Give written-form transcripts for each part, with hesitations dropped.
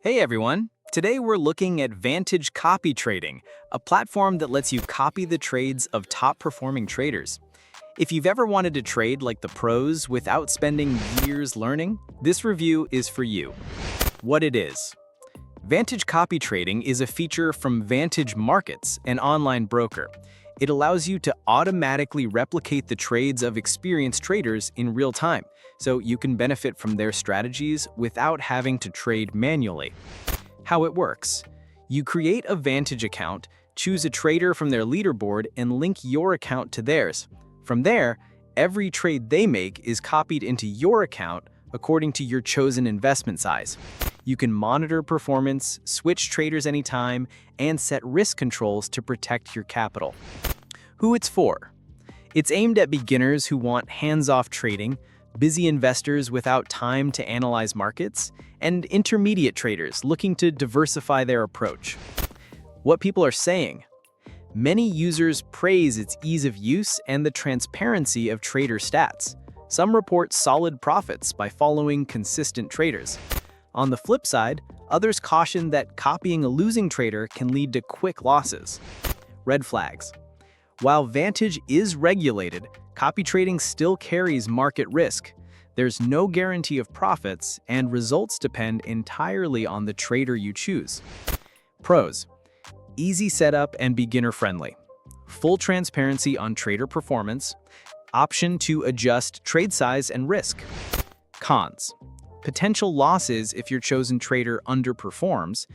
Hey everyone! Today we're looking at Vantage Copy Trading, a platform that lets you copy the trades of top-performing traders. If you've ever wanted to trade like the pros without spending years learning, this review is for you. What it is. Vantage Copy Trading is a feature from Vantage Markets, an online broker. It allows you to automatically replicate the trades of experienced traders in real time, so you can benefit from their strategies without having to trade manually. How it works. You create a Vantage account, choose a trader from their leaderboard, and link your account to theirs. From there, every trade they make is copied into your account according to your chosen investment size. You can monitor performance, switch traders anytime, and set risk controls to protect your capital. Who it's for. It's aimed at beginners who want hands-off trading, busy investors without time to analyze markets, and intermediate traders looking to diversify their approach. What people are saying. Many users praise its ease of use and the transparency of trader stats. Some report solid profits by following consistent traders. On the flip side, others caution that copying a losing trader can lead to quick losses. Red flags. While Vantage is regulated, copy trading still carries market risk. There's no guarantee of profits, and results depend entirely on the trader you choose. Pros. Easy setup and beginner-friendly. Full transparency on trader performance. Option to adjust trade size and risk. Cons. Potential losses if your chosen trader underperforms,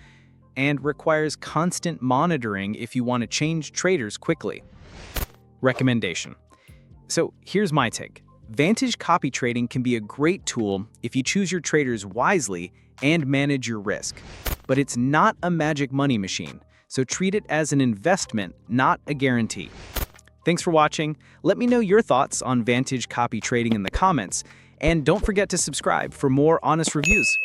and requires constant monitoring if you want to change traders quickly. Recommendation. So here's my take. Vantage Copy Trading can be a great tool if you choose your traders wisely and manage your risk. But it's not a magic money machine, so treat it as an investment, not a guarantee. Thanks for watching. Let me know your thoughts on Vantage Copy Trading in the comments, and don't forget to subscribe for more honest reviews.